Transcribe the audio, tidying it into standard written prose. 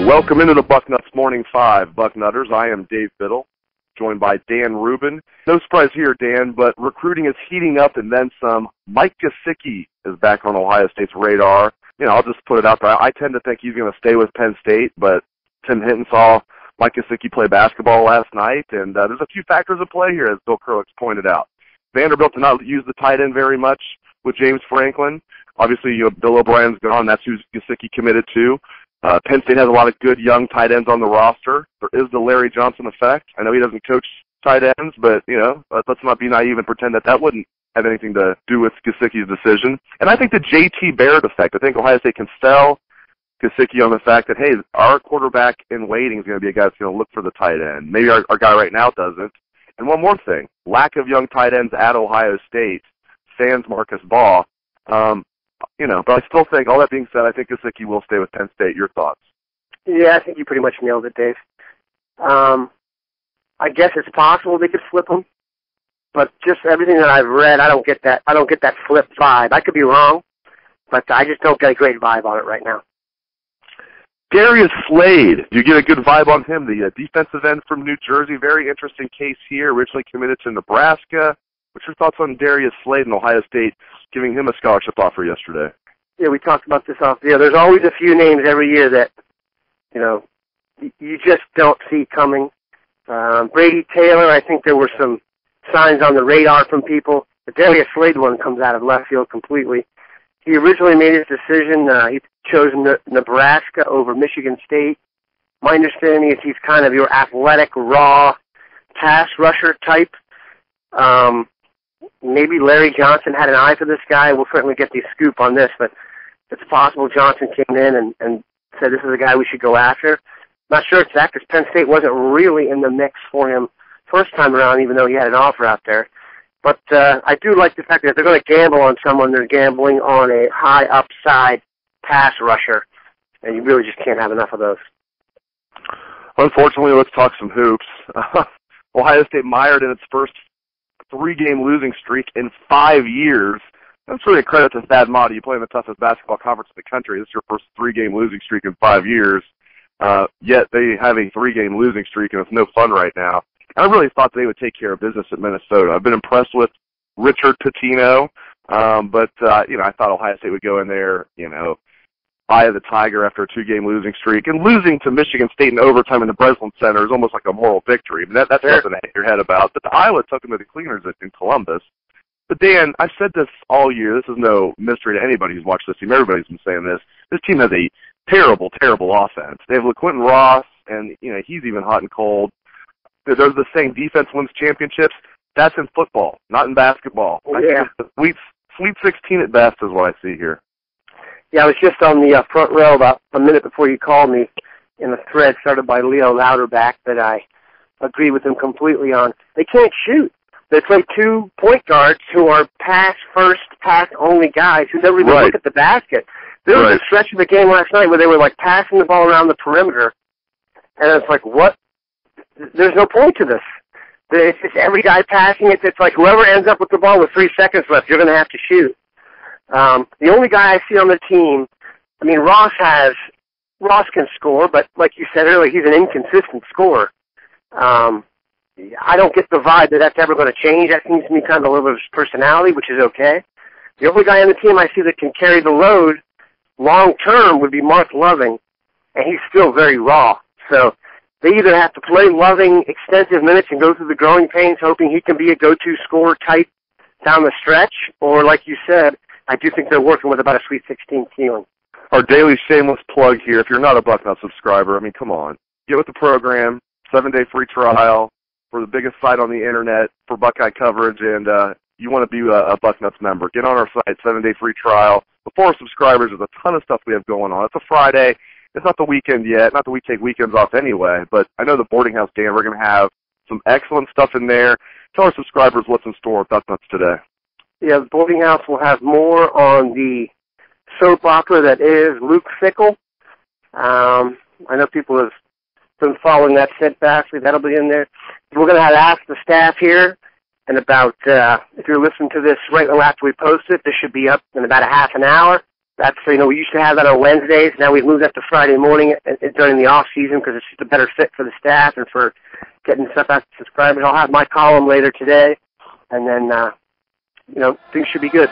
Welcome into the Bucknuts Morning 5, Bucknutters. I am Dave Biddle, joined by Dan Rubin. No surprise here, Dan, but recruiting is heating up and then some. Mike Gesicki is back on Ohio State's radar. You know, I'll just put it out there. I tend to think he's going to stay with Penn State, but Tim Hinton saw Mike Gesicki play basketball last night, and there's a few factors at play here, as Bill Kurlick's pointed out. Vanderbilt did not use the tight end very much with James Franklin. Obviously, Bill O'Brien's gone. That's who Gesicki committed to. Penn State has a lot of good young tight ends on the roster. There is the Larry Johnson effect. I know he doesn't coach tight ends, but, you know, let's not be naive and pretend that wouldn't have anything to do with Gesicki's decision. And I think the J.T. Barrett effect. I think Ohio State can sell Gesicki on the fact that, hey, our quarterback in waiting is going to be a guy that's going to look for the tight end. Maybe our guy right now doesn't. And one more thing, lack of young tight ends at Ohio State, sans Marcus Baugh. You know, but I still think, all that being said, I think Gesicki will stay with Penn State. Your thoughts? Yeah, I think you pretty much nailed it, Dave. I guess it's possible they could flip him, but just everything that I've read, I don't get that flip vibe. I could be wrong, but I just don't get a great vibe on it right now. Darius Slade, you get a good vibe on him, the defensive end from New Jersey. Very interesting case here, originally committed to Nebraska. What's your thoughts on Darius Slade and Ohio State giving him a scholarship offer yesterday? Yeah, we talked about this off the air. There's always a few names every year that, you know, you just don't see coming. Brady Taylor, I think there were some signs on the radar from people. The Darius Slade one comes out of left field completely. He originally made his decision. He chose Nebraska over Michigan State. My understanding is he's kind of your athletic, raw pass rusher type. Maybe Larry Johnson had an eye for this guy. We'll certainly get the scoop on this, but it's possible Johnson came in and said this is a guy we should go after. Not sure it's that because Penn State wasn't really in the mix for him first time around, even though he had an offer out there. But I do like the fact that if they're going to gamble on someone, they're gambling on a high upside pass rusher, and you really just can't have enough of those. Unfortunately, let's talk some hoops. Ohio State mired in its first 3-game losing streak in 5 years. That's really a credit to Thad Matta. You play in the toughest basketball conference in the country. This is your first 3-game losing streak in 5 years. Yet they have a 3-game losing streak, and it's no fun right now. And I really thought they would take care of business at Minnesota. I've been impressed with Richard Pitino, but you know, I thought Ohio State would go in there, you know, eye of the tiger after a 2-game losing streak. And losing to Michigan State in overtime in the Breslin Center is almost like a moral victory. I mean, that's nothing to hang your head about. But Iowa took them to the cleaners in Columbus. But, Dan, I've said this all year. This is no mystery to anybody who's watched this team. Everybody's been saying this. This team has a terrible, terrible offense. They have LaQuinton Ross, and, you know, he's even hot and cold. There's the saying, defense wins championships. That's in football, not in basketball. Yeah. Sweet 16 at best is what I see here. Yeah, I was just on the front row about a minute before you called me in a thread started by Leo Louderback that I agree with him completely on. They can't shoot. They play 2 point guards who are pass-first, pass-only guys who never even look at the basket. There was a stretch of the game last night where they were, like, passing the ball around the perimeter, and it's like, what? There's no point to this. It's just every guy passing it. It's like whoever ends up with the ball with 3 seconds left, you're going to have to shoot. The only guy I see on the team, I mean, Ross can score, but like you said earlier, he's an inconsistent scorer. I don't get the vibe that that's ever going to change. That seems to me kind of a little bit of his personality, which is okay. The only guy on the team I see that can carry the load long-term would be Mark Loving, and he's still very raw. So they either have to play Loving extensive minutes and go through the growing pains hoping he can be a go-to scorer type down the stretch, or like you said, I do think they're working with about a Sweet 16 ceiling. Our daily shameless plug here, if you're not a Bucknuts subscriber, I mean, come on. Get with the program, 7-day free trial for the biggest site on the Internet for Buckeye coverage, and you want to be a Bucknuts member. Get on our site, 7-day free trial. For our subscribers, there's a ton of stuff we have going on. It's a Friday. It's not the weekend yet. Not that we take weekends off anyway, but I know the boarding house, Dan, we're going to have some excellent stuff in there. Tell our subscribers what's in store with Bucknuts today. Yeah, the boarding house will have more on the soap opera that is Luke Fickell. I know people have been following that steadfastly. That'll be in there. We're going to have Ask the Staff here in about, if you're listening to this right after we post it, this should be up in about a half an hour. That's, we used to have that on Wednesdays. Now we've moved that to Friday morning during the off season because it's just a better fit for the staff and for getting stuff out to subscribers. I'll have my column later today, and then, things should be good.